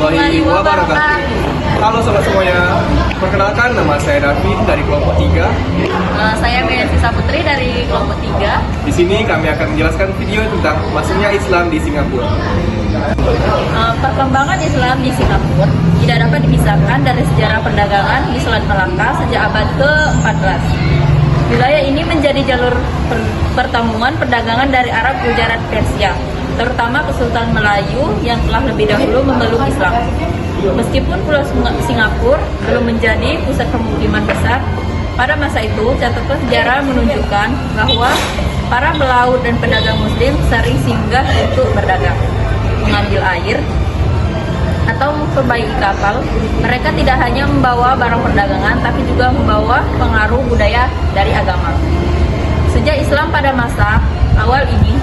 warahmatullahi wabarakatuh. Halo sobat semuanya, perkenalkan nama saya David dari kelompok 3. Saya Beatrice Putri dari kelompok 3. Di sini kami akan menjelaskan video tentang masuknya Islam di Singapura. Perkembangan Islam di Singapura tidak dapat dipisahkan dari sejarah perdagangan di Selat Melaka sejak abad ke-14. Wilayah ini menjadi jalur pertemuan perdagangan dari Arab Gujarat Persia, terutama Kesultanan Melayu yang telah lebih dahulu memeluk Islam. Meskipun Pulau Singapura belum menjadi pusat pemukiman besar, pada masa itu catatan sejarah menunjukkan bahwa para pelaut dan pedagang muslim sering singgah untuk berdagang, mengambil air, atau memperbaiki kapal. Mereka tidak hanya membawa barang perdagangan, tapi juga membawa pengaruh budaya dari agama. Sejak Islam pada masa awal ini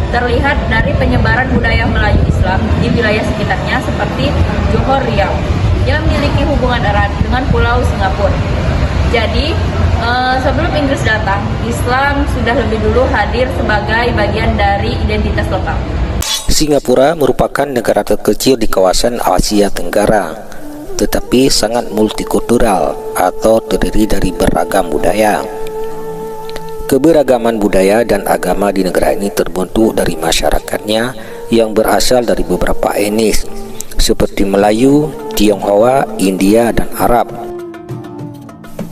terlihat dari penyebaran budaya Melayu Islam di wilayah sekitarnya seperti Johor Riau yang memiliki hubungan erat dengan Pulau Singapura. Jadi, sebelum Inggris datang, Islam sudah lebih dulu hadir sebagai bagian dari identitas lokal. Singapura merupakan negara terkecil di kawasan Asia Tenggara, tetapi sangat multikultural atau terdiri dari beragam budaya. Keberagaman budaya dan agama di negara ini terbentuk dari masyarakatnya yang berasal dari beberapa etnis seperti Melayu, Tionghoa, India, dan Arab.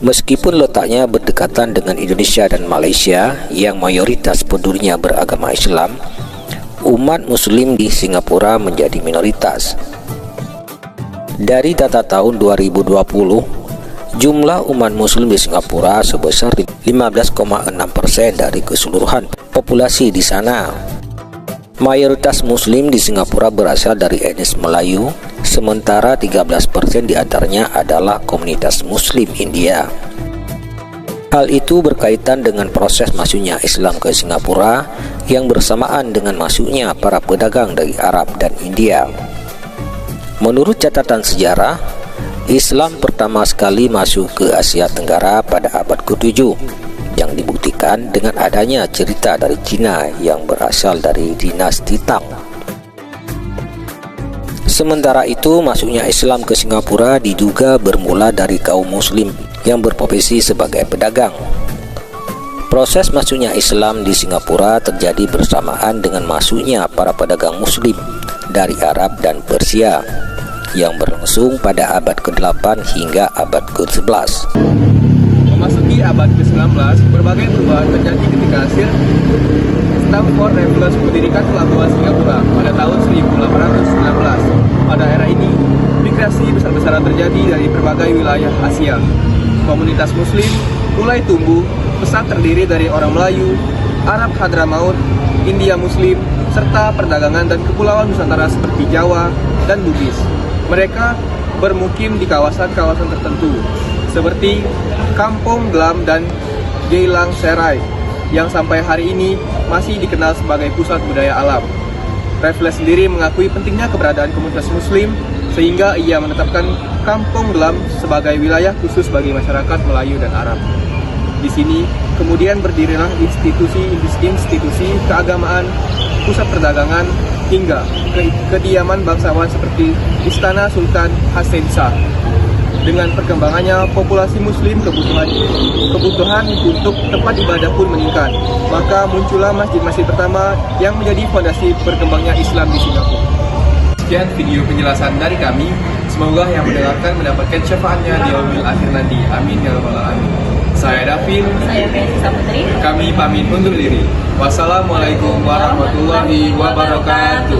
Meskipun letaknya berdekatan dengan Indonesia dan Malaysia yang mayoritas penduduknya beragama Islam, umat Muslim di Singapura menjadi minoritas. Dari data tahun 2020, jumlah umat Muslim di Singapura sebesar 15,6% dari keseluruhan populasi di sana. Mayoritas Muslim di Singapura berasal dari etnis Melayu, sementara 13% diantaranya adalah komunitas Muslim India. Hal itu berkaitan dengan proses masuknya Islam ke Singapura yang bersamaan dengan masuknya para pedagang dari Arab dan India. Menurut catatan sejarah, Islam pertama sekali masuk ke Asia Tenggara pada abad ke-7 yang dibuktikan dengan adanya cerita dari Cina yang berasal dari dinasti Tang. Sementara itu, masuknya Islam ke Singapura diduga bermula dari kaum Muslim yang berprofesi sebagai pedagang. Proses masuknya Islam di Singapura terjadi bersamaan dengan masuknya para pedagang Muslim dari Arab dan Persia yang berlangsung pada abad ke-8 hingga abad ke-11. Memasuki abad ke-19, berbagai perubahan terjadi ketika hasil Stamford Raffles mendirikan pelabuhan Singapura pada tahun 1819. Pada era ini, migrasi besar-besaran terjadi dari berbagai wilayah Asia. Komunitas Muslim mulai tumbuh, pesat terdiri dari orang Melayu, Arab Hadramaut, India Muslim, serta perdagangan dan kepulauan Nusantara seperti Jawa dan Bugis. Mereka bermukim di kawasan-kawasan tertentu, seperti Kampung Glam dan Geylang Serai, yang sampai hari ini masih dikenal sebagai pusat budaya alam. Raffles sendiri mengakui pentingnya keberadaan komunitas Muslim, sehingga ia menetapkan Kampung Glam sebagai wilayah khusus bagi masyarakat Melayu dan Arab. Di sini kemudian berdirilah institusi keagamaan, pusat perdagangan, hingga kediaman bangsawan seperti Istana Sultan Hasan Shah. Dengan perkembangannya populasi Muslim, kebutuhan untuk tempat ibadah pun meningkat. Maka muncullah masjid-masjid pertama yang menjadi fondasi berkembangnya Islam di Singapura. Sekian video penjelasan dari kami. Semoga yang mendengarkan mendapatkan syafaatnya di yaumil akhir nanti. Amin ya rabbal alamin. Saya David. Saya Beatrice Putri. Kami pamit undur diri. Wassalamualaikum warahmatullahi wabarakatuh.